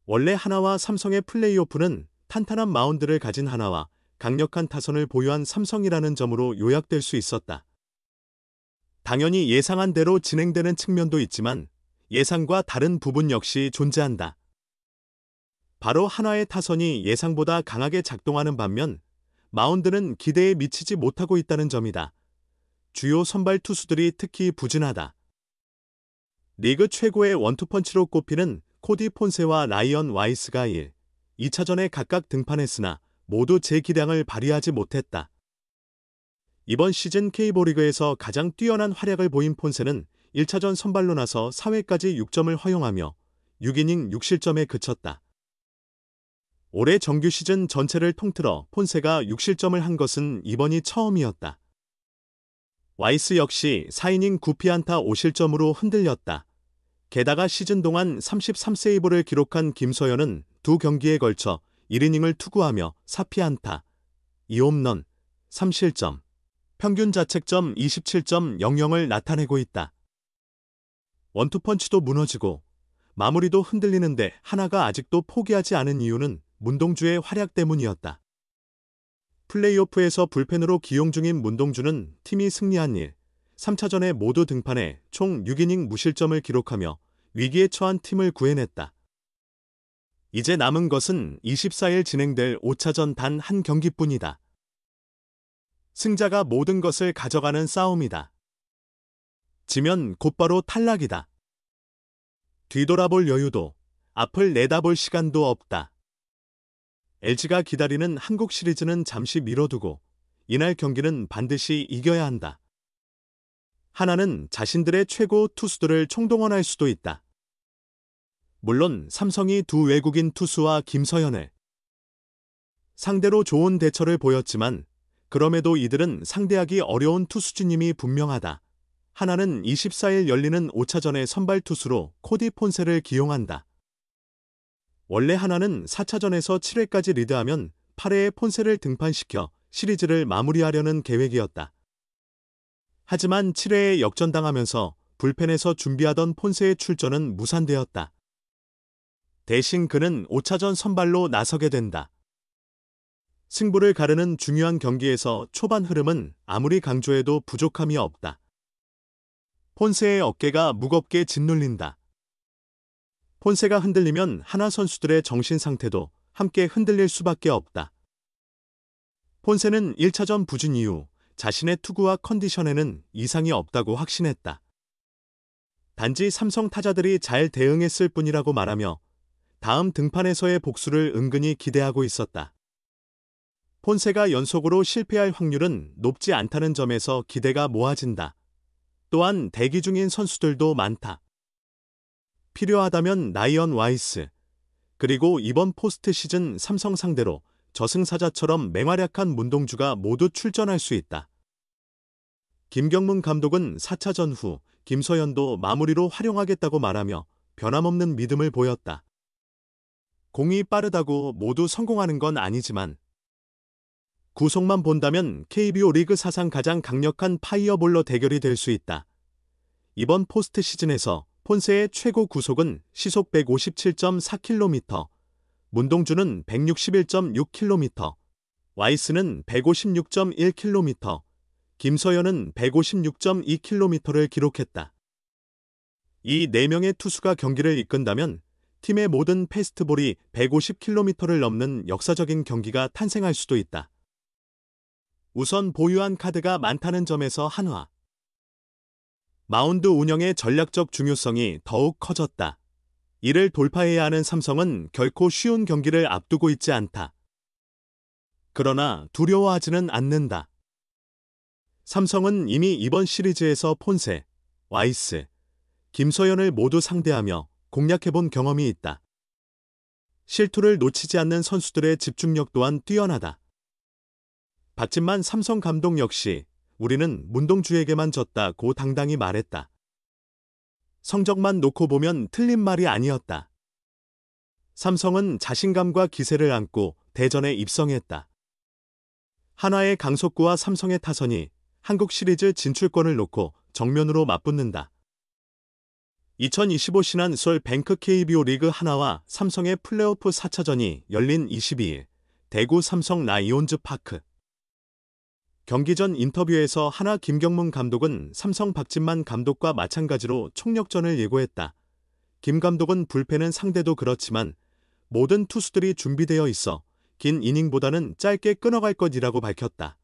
원래 하나와 삼성의 플레이오프는 탄탄한 마운드를 가진 하나와 강력한 타선을 보유한 삼성이라는 점으로 요약될 수 있었다. 당연히 예상한 대로 진행되는 측면도 있지만 예상과 다른 부분 역시 존재한다. 바로 하나의 타선이 예상보다 강하게 작동하는 반면 마운드는 기대에 미치지 못하고 있다는 점이다. 주요 선발 투수들이 특히 부진하다. 리그 최고의 원투펀치로 꼽히는 코디 폰세와 라이언 와이스가 1, 2차전에 각각 등판했으나 모두 제 기량을 발휘하지 못했다. 이번 시즌 K리그에서 가장 뛰어난 활약을 보인 폰세는 1차전 선발로 나서 4회까지 6점을 허용하며 6이닝 6실점에 그쳤다. 올해 정규 시즌 전체를 통틀어 폰세가 6실점을 한 것은 이번이 처음이었다. 와이스 역시 4이닝 9피안타 5실점으로 흔들렸다. 게다가 시즌 동안 33세이브를 기록한 김서현은 두 경기에 걸쳐 1이닝을 투구하며 4피안타, 2홈런, 3실점, 평균 자책점 27.00을 나타내고 있다. 원투펀치도 무너지고 마무리도 흔들리는데 하나가 아직도 포기하지 않은 이유는 문동주의 활약 때문이었다. 플레이오프에서 불펜으로 기용 중인 문동주는 팀이 승리한 1, 3차전에 모두 등판해 총 6이닝 무실점을 기록하며 위기에 처한 팀을 구해냈다. 이제 남은 것은 24일 진행될 5차전 단 한 경기뿐이다. 승자가 모든 것을 가져가는 싸움이다. 지면 곧바로 탈락이다. 뒤돌아볼 여유도, 앞을 내다볼 시간도 없다. LG가 기다리는 한국 시리즈는 잠시 미뤄두고 이날 경기는 반드시 이겨야 한다. 하나는 자신들의 최고 투수들을 총동원할 수도 있다. 물론 삼성이 두 외국인 투수와 김서현을 상대로 좋은 대처를 보였지만 그럼에도 이들은 상대하기 어려운 투수진임이 분명하다. 하나는 24일 열리는 5차전의 선발 투수로 코디 폰세를 기용한다. 원래 하나는 4차전에서 7회까지 리드하면 8회에 폰세를 등판시켜 시리즈를 마무리하려는 계획이었다. 하지만 7회에 역전당하면서 불펜에서 준비하던 폰세의 출전은 무산되었다. 대신 그는 5차전 선발로 나서게 된다. 승부를 가르는 중요한 경기에서 초반 흐름은 아무리 강조해도 부족함이 없다. 폰세의 어깨가 무겁게 짓눌린다. 폰세가 흔들리면 하나 선수들의 정신 상태도 함께 흔들릴 수밖에 없다. 폰세는 1차전 부진 이후 자신의 투구와 컨디션에는 이상이 없다고 확신했다. 단지 삼성 타자들이 잘 대응했을 뿐이라고 말하며 다음 등판에서의 복수를 은근히 기대하고 있었다. 폰세가 연속으로 실패할 확률은 높지 않다는 점에서 기대가 모아진다. 또한 대기 중인 선수들도 많다. 필요하다면 라이언 와이스, 그리고 이번 포스트 시즌 삼성 상대로 저승사자처럼 맹활약한 문동주가 모두 출전할 수 있다. 김경문 감독은 4차전 후 김서현도 마무리로 활용하겠다고 말하며 변함없는 믿음을 보였다. 공이 빠르다고 모두 성공하는 건 아니지만 구속만 본다면 KBO 리그 사상 가장 강력한 파이어볼러 대결이 될 수 있다. 이번 포스트 시즌에서 폰세의 최고 구속은 시속 157.4km, 문동주는 161.6km, 와이스는 156.1km, 김서현은 156.2km를 기록했다. 이 4명의 투수가 경기를 이끈다면 팀의 모든 패스트볼이 150km를 넘는 역사적인 경기가 탄생할 수도 있다. 우선 보유한 카드가 많다는 점에서 한화. 마운드 운영의 전략적 중요성이 더욱 커졌다. 이를 돌파해야 하는 삼성은 결코 쉬운 경기를 앞두고 있지 않다. 그러나 두려워하지는 않는다. 삼성은 이미 이번 시리즈에서 폰세, 와이스, 김서현을 모두 상대하며 공략해본 경험이 있다. 실투를 놓치지 않는 선수들의 집중력 또한 뛰어나다. 박진만 삼성 감독 역시 우리는 문동주에게만 졌다고 당당히 말했다. 성적만 놓고 보면 틀린 말이 아니었다. 삼성은 자신감과 기세를 안고 대전에 입성했다. 한화의 강속구와 삼성의 타선이 한국 시리즈 진출권을 놓고 정면으로 맞붙는다. 2025 신한솔 뱅크 KBO 리그 하나와 삼성의 플레이오프 4차전이 열린 22일 대구 삼성 라이온즈 파크. 경기 전 인터뷰에서 하나 김경문 감독은 삼성 박진만 감독과 마찬가지로 총력전을 예고했다. 김 감독은 불펜은 상대도 그렇지만 모든 투수들이 준비되어 있어 긴 이닝보다는 짧게 끊어갈 것이라고 밝혔다.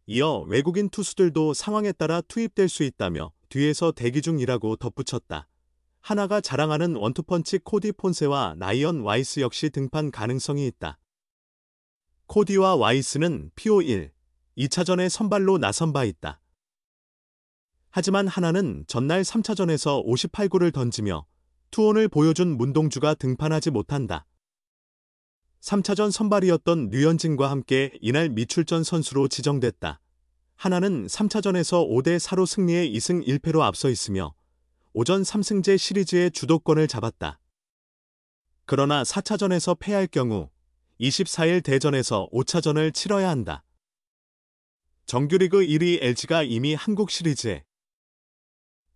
이어 외국인 투수들도 상황에 따라 투입될 수 있다며 뒤에서 대기 중이라고 덧붙였다. 하나가 자랑하는 원투펀치 코디 폰세와 라이언 와이스 역시 등판 가능성이 있다. 코디와 와이스는 PO1, 2차전에 선발로 나선 바 있다. 하지만 하나는 전날 3차전에서 58구를 던지며 투혼을 보여준 문동주가 등판하지 못한다. 3차전 선발이었던 류현진과 함께 이날 미출전 선수로 지정됐다. 하나는 3차전에서 5대4로 승리해 2승 1패로 앞서 있으며 오전 3승제 시리즈의 주도권을 잡았다. 그러나 4차전에서 패할 경우 24일 대전에서 5차전을 치러야 한다. 정규리그 1위 LG가 이미 한국 시리즈에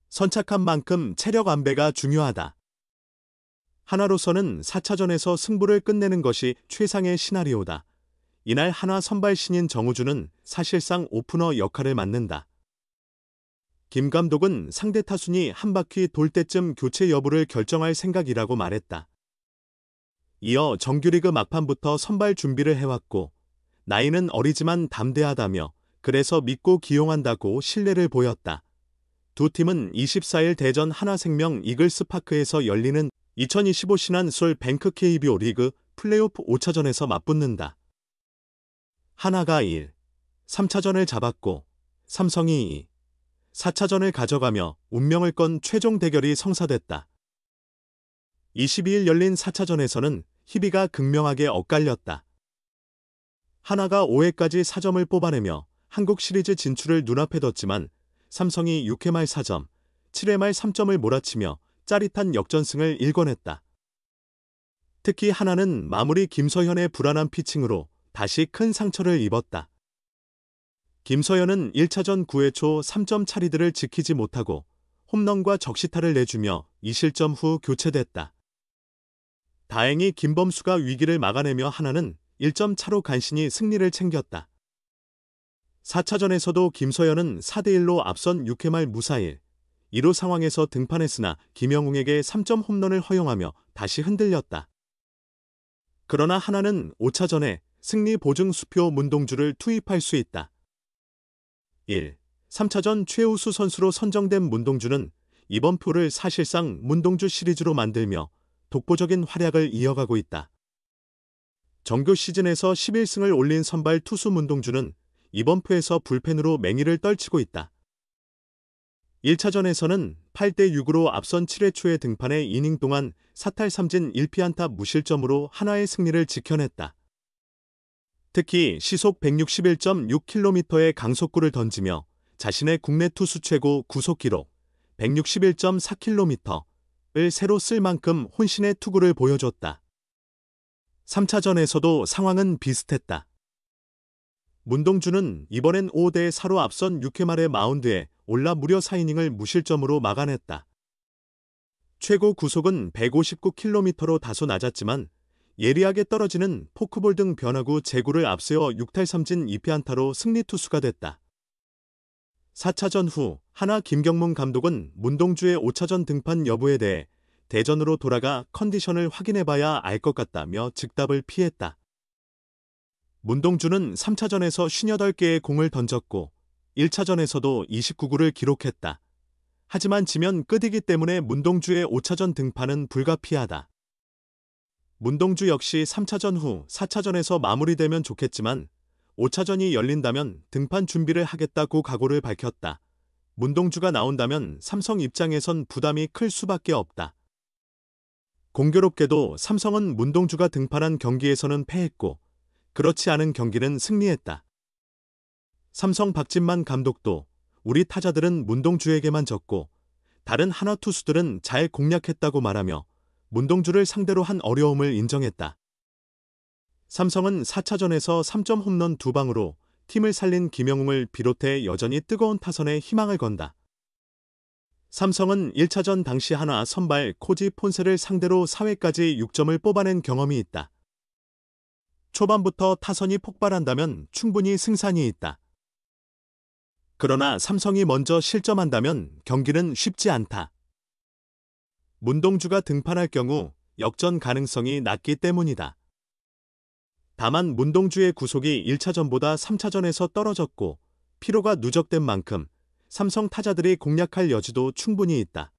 선착한 만큼 체력 안배가 중요하다. 하나로서는 4차전에서 승부를 끝내는 것이 최상의 시나리오다. 이날 하나 선발 신인 정우주는 사실상 오프너 역할을 맡는다. 김 감독은 상대 타순이 한 바퀴 돌 때쯤 교체 여부를 결정할 생각이라고 말했다. 이어 정규리그 막판부터 선발 준비를 해왔고 나이는 어리지만 담대하다며 그래서 믿고 기용한다고 신뢰를 보였다. 두 팀은 24일 대전 하나생명 이글스파크에서 열리는 2025 신한솔 뱅크 KBO 리그 플레이오프 5차전에서 맞붙는다. 하나가 1, 3차전을 잡았고 삼성이 2, 4차전을 가져가며 운명을 건 최종 대결이 성사됐다. 22일 열린 4차전에서는 희비가 극명하게 엇갈렸다. 하나가 5회까지 4점을 뽑아내며 한국 시리즈 진출을 눈앞에 뒀지만 삼성이 6회 말 4점, 7회 말 3점을 몰아치며 짜릿한 역전승을 일궈냈다. 특히 하나는 마무리 김서현의 불안한 피칭으로 다시 큰 상처를 입었다. 김서현은 1차전 9회 초 3점 차리들을 지키지 못하고 홈런과 적시타를 내주며 2실점 후 교체됐다. 다행히 김범수가 위기를 막아내며 하나는 1점 차로 간신히 승리를 챙겼다. 4차전에서도 김서현은 4대1로 앞선 6회 말 무사일 1루 상황에서 등판했으나 김영웅에게 3점 홈런을 허용하며 다시 흔들렸다. 그러나 하나는 5차전에 승리 보증 수표 문동주를 투입할 수 있다. 1. 3차전 최우수 선수로 선정된 문동주는 이번 표를 사실상 문동주 시리즈로 만들며 독보적인 활약을 이어가고 있다. 정규 시즌에서 11승을 올린 선발 투수 문동주는 이번 표에서 불펜으로 맹위를 떨치고 있다. 1차전에서는 8대6으로 앞선 7회 초에 등판해 이닝 동안 4탈 3진 1피안타 무실점으로 하나의 승리를 지켜냈다. 특히 시속 161.6km의 강속구를 던지며 자신의 국내 투수 최고 구속 기록 161.4km를 새로 쓸 만큼 혼신의 투구를 보여줬다. 3차전에서도 상황은 비슷했다. 문동주는 이번엔 5대4로 앞선 6회 말의 마운드에 올라 무려 4이닝을 무실점으로 막아냈다. 최고 구속은 159km로 다소 낮았지만 예리하게 떨어지는 포크볼 등 변화구 제구를 앞세워 6탈 3진 2피안타로 승리 투수가 됐다. 4차전 후 하나 김경문 감독은 문동주의 5차전 등판 여부에 대해 대전으로 돌아가 컨디션을 확인해봐야 알 것 같다며 즉답을 피했다. 문동주는 3차전에서 58개의 공을 던졌고 1차전에서도 29구를 기록했다. 하지만 지면 끝이기 때문에 문동주의 5차전 등판은 불가피하다. 문동주 역시 3차전 후 4차전에서 마무리되면 좋겠지만 5차전이 열린다면 등판 준비를 하겠다고 각오를 밝혔다. 문동주가 나온다면 삼성 입장에선 부담이 클 수밖에 없다. 공교롭게도 삼성은 문동주가 등판한 경기에서는 패했고 그렇지 않은 경기는 승리했다. 삼성 박진만 감독도 우리 타자들은 문동주에게만 졌고 다른 하나 투수들은 잘 공략했다고 말하며 문동주를 상대로 한 어려움을 인정했다. 삼성은 4차전에서 3점 홈런 2방으로 팀을 살린 김영웅을 비롯해 여전히 뜨거운 타선에 희망을 건다. 삼성은 1차전 당시 한화 선발 코지 폰세를 상대로 4회까지 6점을 뽑아낸 경험이 있다. 초반부터 타선이 폭발한다면 충분히 승산이 있다. 그러나 삼성이 먼저 실점한다면 경기는 쉽지 않다. 문동주가 등판할 경우 역전 가능성이 낮기 때문이다. 다만 문동주의 구속이 1차전보다 3차전에서 떨어졌고 피로가 누적된 만큼 삼성 타자들이 공략할 여지도 충분히 있다.